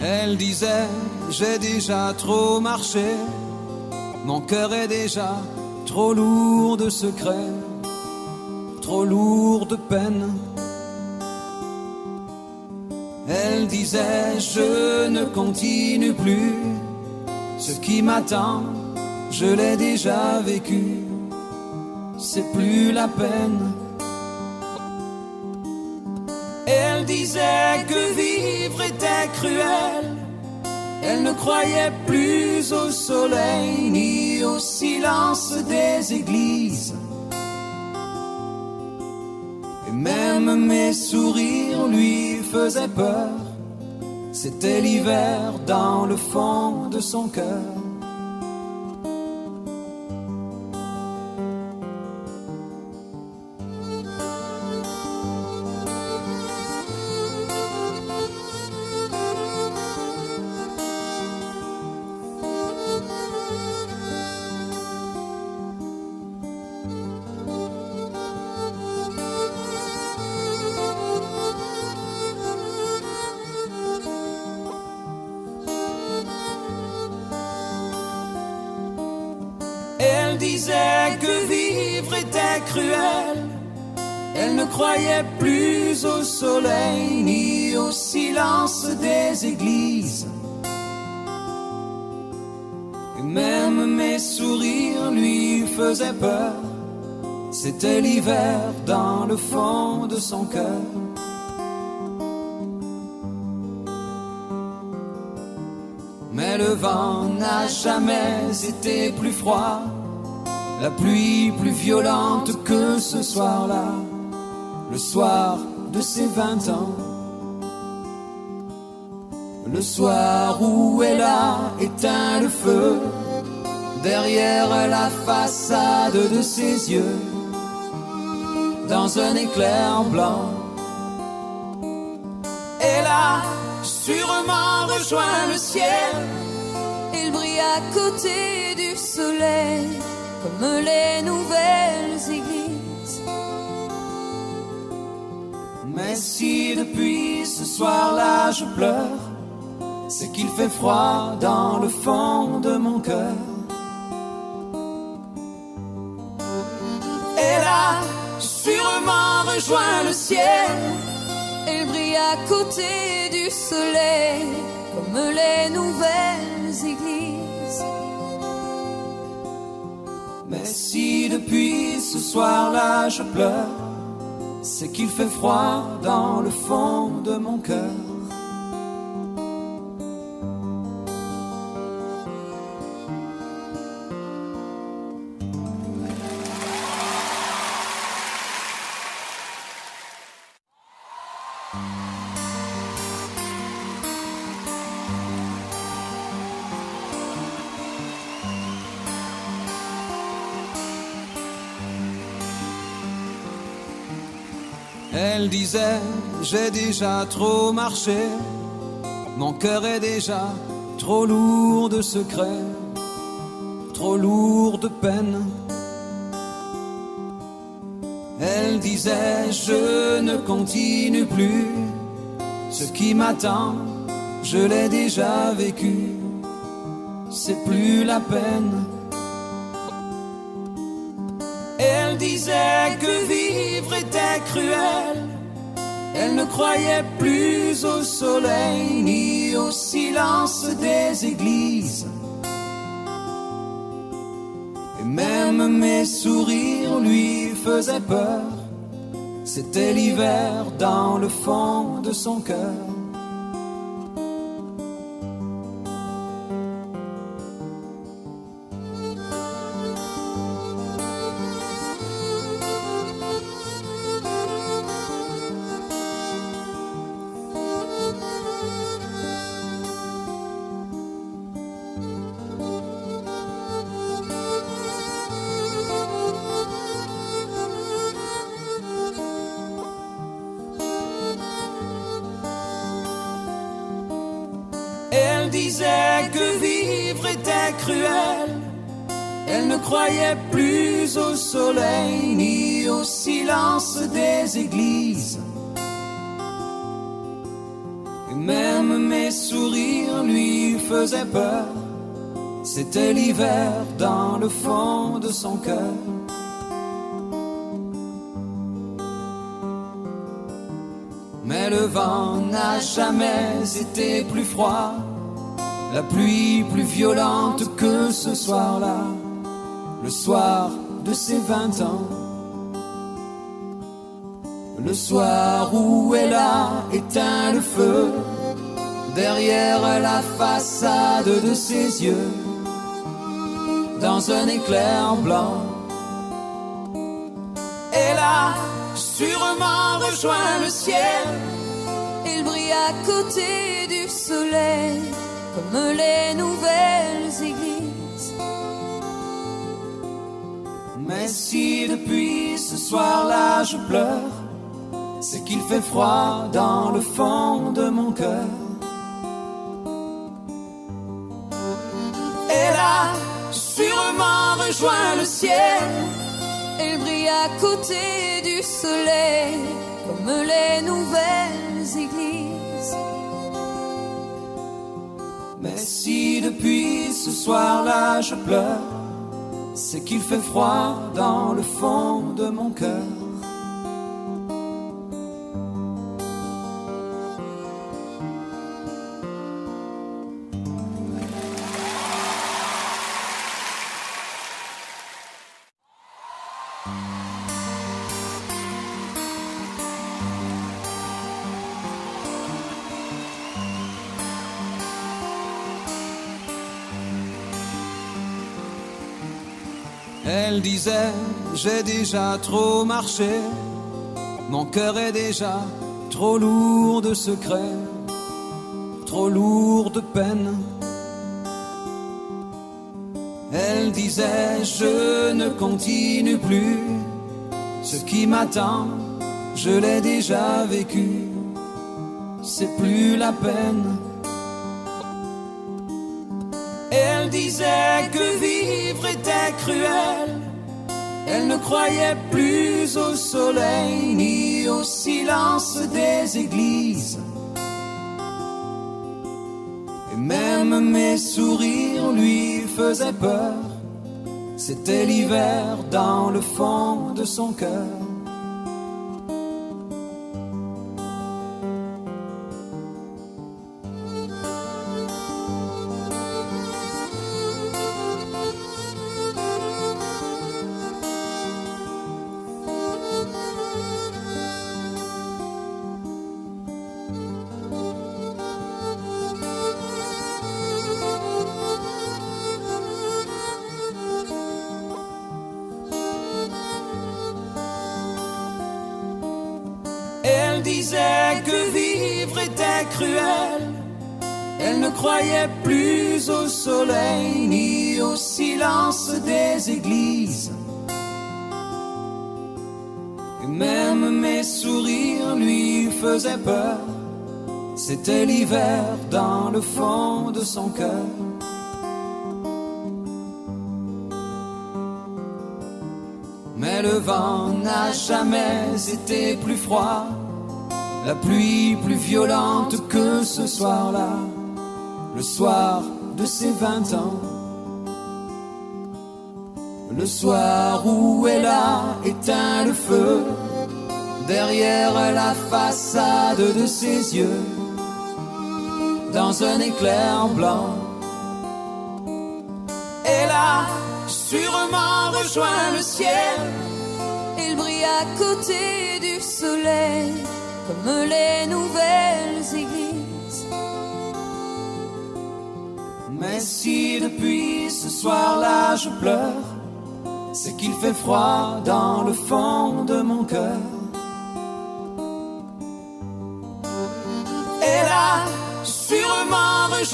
Elle disait, j'ai déjà trop marché, mon cœur est déjà trop lourd de secrets, trop lourd de peine. Elle disait, je ne continue plus, ce qui m'attend, je l'ai déjà vécu, c'est plus la peine. Elle disait que vivre était cruel, elle ne croyait plus au soleil ni au silence des églises. Et même mes sourires lui faisaient peur, c'était l'hiver dans le fond de son cœur. Elle disait que vivre était cruel, elle ne croyait plus au soleil ni au silence des églises. Et même mes sourires lui faisaient peur, c'était l'hiver dans le fond de son cœur. Mais le vent n'a jamais été plus froid, la pluie plus violente que ce soir-là, le soir de ses 20 ans. Le soir où elle a éteint le feu, derrière la façade de ses yeux, dans un éclair blanc. Elle a sûrement rejoint le ciel, il brille à côté du soleil, comme les nouvelles églises. Mais si depuis ce soir-là je pleure, c'est qu'il fait froid dans le fond de mon cœur. Elle a sûrement rejoint le ciel, il brille à côté du soleil, comme les nouvelles églises. Mais si depuis ce soir-là je pleure, c'est qu'il fait froid dans le fond de mon cœur. Elle disait, j'ai déjà trop marché, mon cœur est déjà trop lourd de secrets, trop lourd de peine. Elle disait, je ne continue plus, ce qui m'attend, je l'ai déjà vécu, c'est plus la peine. Elle disait que vivre était cruel, elle ne croyait plus au soleil ni au silence des églises. Et même mes sourires lui faisaient peur, c'était l'hiver dans le fond de son cœur. Elle disait que cruelle. Elle ne croyait plus au soleil ni au silence des églises. Et même mes sourires lui faisaient peur. C'était l'hiver dans le fond de son cœur. Mais le vent n'a jamais été plus froid, la pluie plus violente que ce soir-là, le soir de ses 20 ans. Le soir où elle a éteint le feu derrière la façade de ses yeux, dans un éclair blanc. Elle a sûrement rejoint le ciel. Il brille à côté du soleil, comme les nouvelles églises. Mais si depuis ce soir-là je pleure, c'est qu'il fait froid dans le fond de mon cœur. Elle a sûrement rejoint le ciel. Il brille à côté du soleil, comme les nouvelles églises. Mais si depuis ce soir-là je pleure, c'est qu'il fait froid dans le fond de mon cœur. Elle disait, j'ai déjà trop marché, mon cœur est déjà trop lourd de secrets, trop lourd de peine. Elle disait, je ne continue plus, ce qui m'attend, je l'ai déjà vécu, c'est plus la peine. Elle disait que vivre était cruel. Elle ne croyait plus au soleil ni au silence des églises. Et même mes sourires lui faisaient peur. C'était l'hiver dans le fond de son cœur. Elle disait que vivre était cruel. Elle ne croyait plus au soleil ni au silence des églises. Et même mes sourires lui faisaient peur. C'était l'hiver dans le fond de son cœur. Mais le vent n'a jamais été plus froid, la pluie plus violente que ce soir-là, le soir de ses 20 ans. Le soir où elle a éteint le feu derrière la façade de ses yeux, dans un éclair blanc. Elle a sûrement rejoint le ciel. Il brille à côté du soleil, comme les nouvelles églises. Mais si depuis ce soir-là je pleure, c'est qu'il fait froid dans le fond de mon cœur. Elle a sûrement rejoint